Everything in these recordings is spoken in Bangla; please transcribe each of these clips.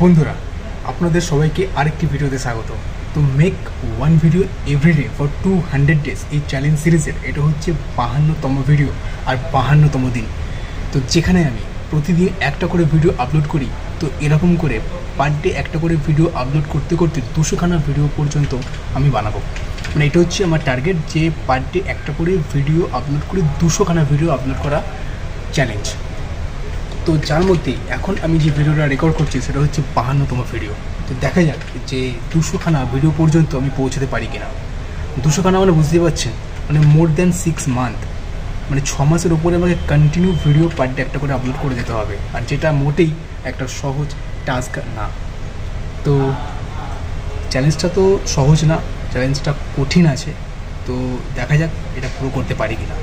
বন্ধুরা আপনাদের সবাইকে আরেকটি ভিডিওতে স্বাগত। তো make one video every day for 200 days এই চ্যালেঞ্জ সিরিজের এটা হচ্ছে 52তম ভিডিও আর 52তম দিন। তো যেখানে আমি প্রতিদিন একটা করে ভিডিও আপলোড করি, তো এরকম করে পার ডে একটা করে ভিডিও আপলোড করতে করতে 200খানা ভিডিও পর্যন্ত আমি বানাবো। মানে এটা হচ্ছে আমার টার্গেট যে পার ডে একটা করে ভিডিও আপলোড করে 200খানা ভিডিও আপলোড করা চ্যালেঞ্জ। তো যার মধ্যে এখন আমি যে ভিডিওটা রেকর্ড করছি সেটা হচ্ছে 52তম ভিডিও। তো দেখা যাক যে 200খানা ভিডিও পর্যন্ত আমি পৌঁছাতে পারি কিনা। 200খানা মানে বুঝতে পারছেন, মানে মোর দ্যান 6 মান্থ, মানে 6 মাসের উপরে আমাকে কন্টিনিউ ভিডিও পার ডে একটা করে আপলোড করে যেতে হবে, আর যেটা মোটেই একটা সহজ টাস্ক না। তো চ্যালেঞ্জটা তো সহজ না, চ্যালেঞ্জটা কঠিন আছে। তো দেখা যাক এটা পুরো করতে পারি কিনা।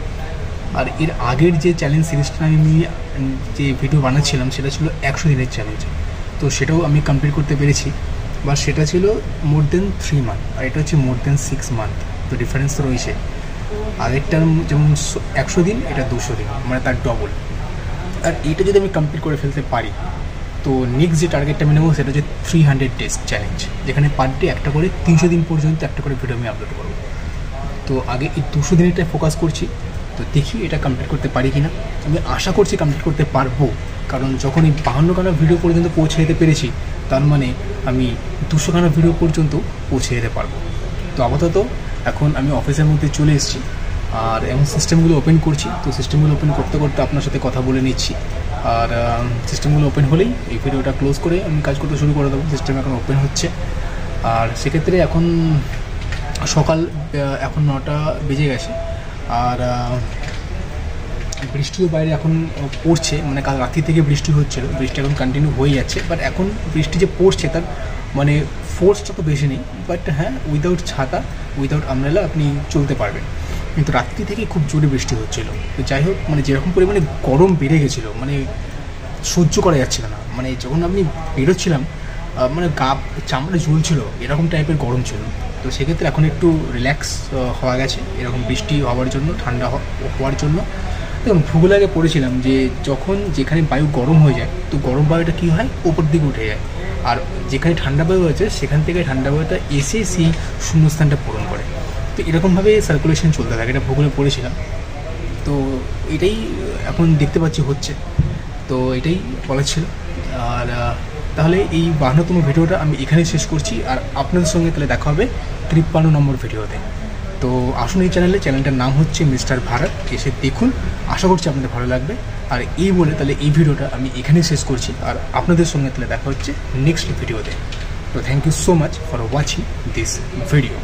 আর এর আগের যে চ্যালেঞ্জ সিরিজটা আমি যে ভিডিও বানাচ্ছিলাম সেটা ছিল 100 দিনের চ্যালেঞ্জ। তো সেটাও আমি কমপ্লিট করতে পেরেছি, বা সেটা ছিল মোর দেন 3 মান্থ, আর এটা হচ্ছে মোর দেন 6 মান্থ। তো ডিফারেন্স তো রয়েছে। আরেকটার যেমন 100 দিন, এটা 200 দিন, মানে তার ডবল। আর এইটা যদি আমি কমপ্লিট করে ফেলতে পারি, তো নেক্সট যে টার্গেটটা আমি নেবো সেটা হচ্ছে 300 ডেজ চ্যালেঞ্জ, যেখানে পার ডে একটা করে 300 দিন পর্যন্ত একটা করে ভিডিও আমি আপলোড করবো। তো আগে এই 200 দিনটাই ফোকাস করছি। তো দেখি এটা কমপ্লিট করতে পারি কি না। আমি আশা করছি কমপ্লিট করতে পারবো, কারণ যখন এই 52খানা ভিডিও পর্যন্ত পৌঁছে যেতে পেরেছি, তার মানে আমি 200খানা ভিডিও পর্যন্ত পৌঁছে যেতে পারবো। তো আপাতত এখন আমি অফিসের মধ্যে চলে এসেছি, আর এমন সিস্টেমগুলো ওপেন করছি। তো সিস্টেমগুলো ওপেন করতে করতে আপনার সাথে কথা বলে নিচ্ছি। আর সিস্টেমগুলো ওপেন হলেই এই ভিডিওটা ক্লোজ করে আমি কাজ করতে শুরু করে দেবো। সিস্টেম এখন ওপেন হচ্ছে। আর সেক্ষেত্রে এখন সকাল, এখন 9টা বেজে গেছে, আর বৃষ্টিও বাইরে এখন পড়ছে। মানে কাল রাত্রি থেকে বৃষ্টি হচ্ছিল, বৃষ্টি এখন কন্টিনিউ হয়ে যাচ্ছে। বাট এখন বৃষ্টি যে পড়ছে তার মানে ফোর্সটা তো বেশি নেই। বাট হ্যাঁ, উইদাউট ছাতা, উইদাউট আমব্রেলা আপনি চলতে পারবেন। কিন্তু রাত্রি থেকে খুব জোরে বৃষ্টি হচ্ছিল। তো যাই হোক, মানে যেরকম পরিমাণে গরম বেড়ে গেছিলো, মানে সহ্য করা যাচ্ছিল না। মানে যখন আপনি বেরোচ্ছিলাম, মানে গা চামড়া জ্বলছিল, এরকম টাইপের গরম ছিল। তো সেক্ষেত্রে এখন একটু রিল্যাক্স হওয়া গেছে এরকম বৃষ্টি হওয়ার জন্য, ঠান্ডা হওয়ার জন্য। দেখুন, ভূগোলে আগে পড়েছিলাম যে যখন যেখানে বায়ু গরম হয়ে যায়, তো গরম বায়ুটা কী হয়, ওপর দিকে উঠে যায়। আর যেখানে ঠান্ডা বায়ু আছে সেখান থেকে ঠান্ডা বায়ুটা এসে সেই শূন্যস্থানটা পূরণ করে। তো এরকমভাবে সার্কুলেশন চলতে থাকে, এটা ভূগোলে পড়েছিলাম। তো এটাই এখন দেখতে পাচ্ছি হচ্ছে। তো এটাই বলার ছিল। আর তাহলে এই 52তম ভিডিওটা আমি এখানেই শেষ করছি, আর আপনাদের সঙ্গে তাহলে দেখা হবে 53 নম্বর ভিডিওতে। তো আসুন এই চ্যানেলটার নাম হচ্ছে মিস্টার ভারত, এসে দেখুন, আশা করছি আপনাদের ভালো লাগবে। আর এই বলে তাহলে এই ভিডিওটা আমি এখানেই শেষ করছি, আর আপনাদের সঙ্গে তাহলে দেখা হচ্ছে নেক্সট ভিডিওতে। তো thank you so much for watching this video.